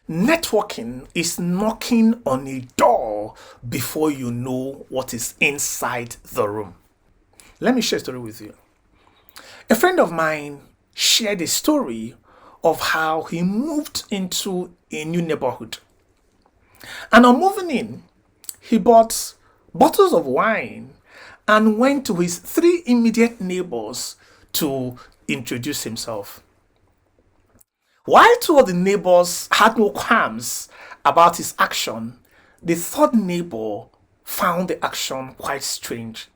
Networking is knocking on a door before you know what is inside the room. Let me share a story with you. A friend of mine shared a story of how he moved into a new neighborhood. And on moving in, he bought bottles of wine and went to his three immediate neighbors to introduce himself. While two of the neighbors had no qualms about his action, the third neighbor found the action quite strange.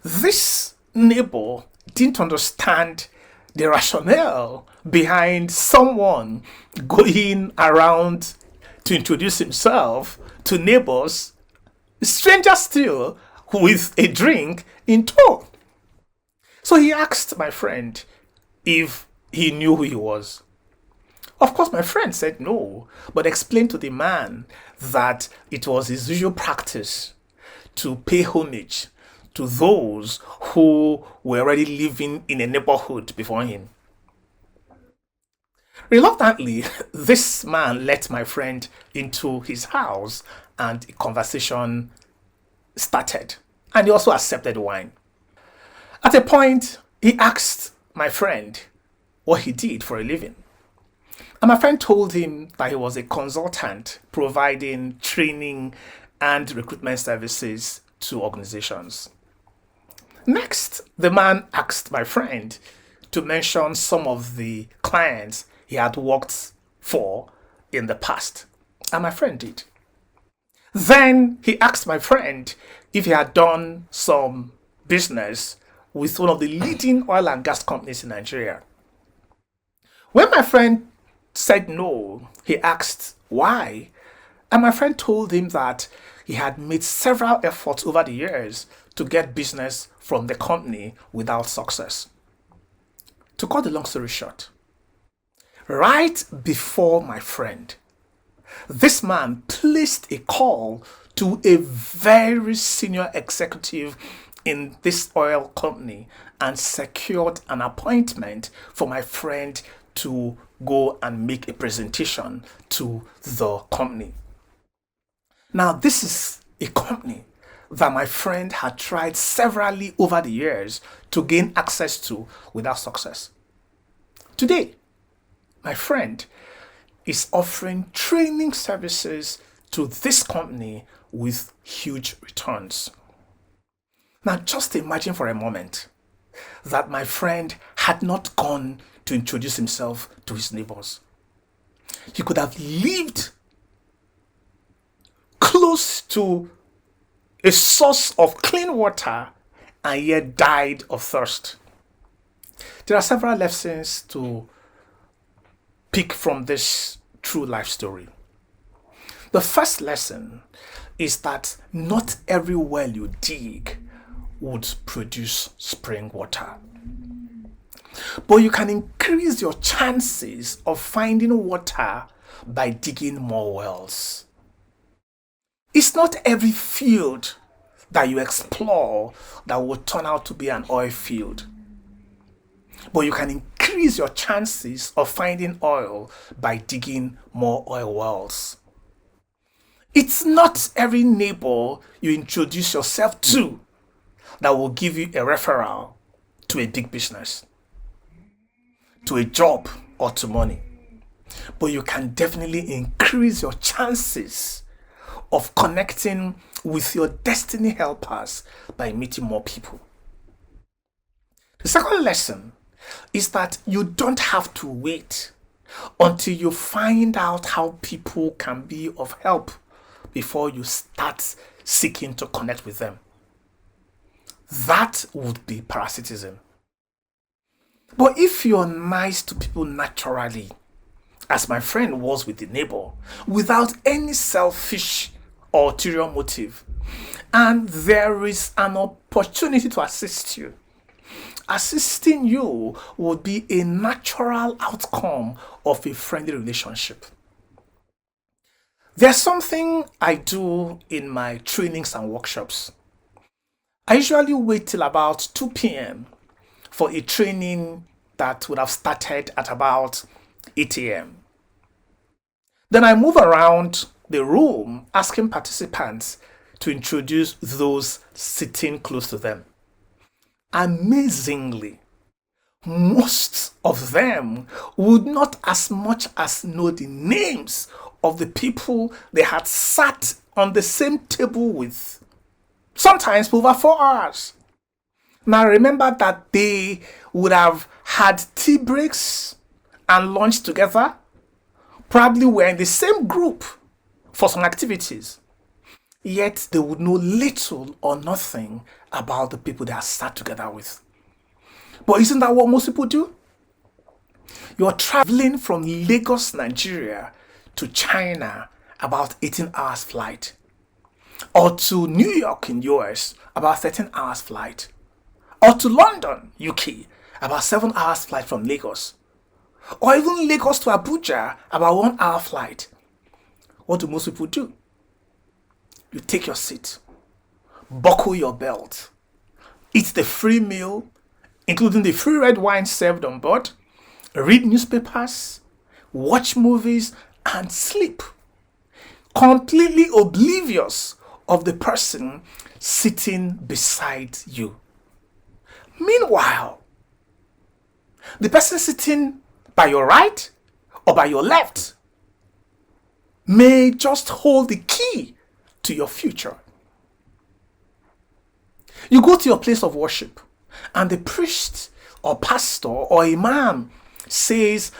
This neighbor didn't understand the rationale behind someone going around to introduce himself to neighbors, strangers still, with a drink in tow. So he asked my friend if he knew who he was. Of course, my friend said no, but explained to the man that it was his usual practice to pay homage to those who were already living in a neighborhood before him. Reluctantly, this man let my friend into his house and a conversation started. And he also accepted wine. At a point, he asked my friend what he did for a living. And my friend told him that he was a consultant providing training and recruitment services to organizations. Next, the man asked my friend to mention some of the clients he had worked for in the past. And my friend did. Then he asked my friend if he had done some business with one of the leading oil and gas companies in Nigeria. When my friend said no, he asked why. And my friend told him that he had made several efforts over the years to get business from the company without success. To cut the long story short, right before my friend, this man placed a call to a very senior executive in this oil company and secured an appointment for my friend to go and make a presentation to the company. Now, this is a company that my friend had tried severally over the years to gain access to without success. Today, my friend is offering training services to this company with huge returns. Now, just imagine for a moment that my friend had not gone to introduce himself to his neighbors. He could have lived close to a source of clean water and yet died of thirst. There are several lessons to pick from this true life story. The first lesson is that not every well you dig would produce spring water. But you can increase your chances of finding water by digging more wells. It's not every field that you explore that will turn out to be an oil field. But you can increase your chances of finding oil by digging more oil wells. It's not every neighbor you introduce yourself to that will give you a referral to a big business, to a job, or to money. But you can definitely increase your chances of connecting with your destiny helpers by meeting more people. The second lesson is that you don't have to wait until you find out how people can be of help before you start seeking to connect with them. That would be parasitism. But if you're nice to people naturally, as my friend was with the neighbor, without any selfish or ulterior motive, and there is an opportunity to assist you, assisting you would be a natural outcome of a friendly relationship. There's something I do in my trainings and workshops. I usually wait till about 2 p.m. for a training that would have started at about 8 a.m. Then I move around the room asking participants to introduce those sitting close to them. Amazingly, most of them would not as much as know the names of the people they had sat on the same table with, sometimes for over 4 hours. Now remember that they would have had tea breaks and lunch together, probably were in the same group for some activities, yet they would know little or nothing about the people they are sat together with. But isn't that what most people do? You're traveling from Lagos, Nigeria to China, about 18 hours flight, or to New York in US, about 13 hours flight, or to London, UK, about 7 hours flight from Lagos, or even Lagos to Abuja, about 1 hour flight. What do most people do? You take your seat, buckle your belt, eat the free meal, including the free red wine served on board, read newspapers, watch movies, and sleep, completely oblivious of the person sitting beside you. Meanwhile, the person sitting by your right or by your left may just hold the key to your future. You go to your place of worship and the priest or pastor or imam says,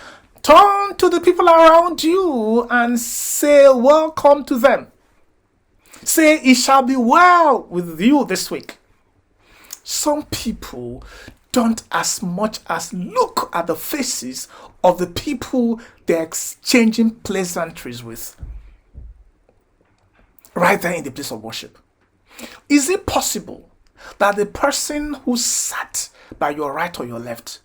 turn to the people around you and say welcome to them. Say it shall be well with you this week. Some people don't as much as look at the faces of the people they're exchanging pleasantries with right there in the place of worship. Is it possible that the person who sat by your right or your left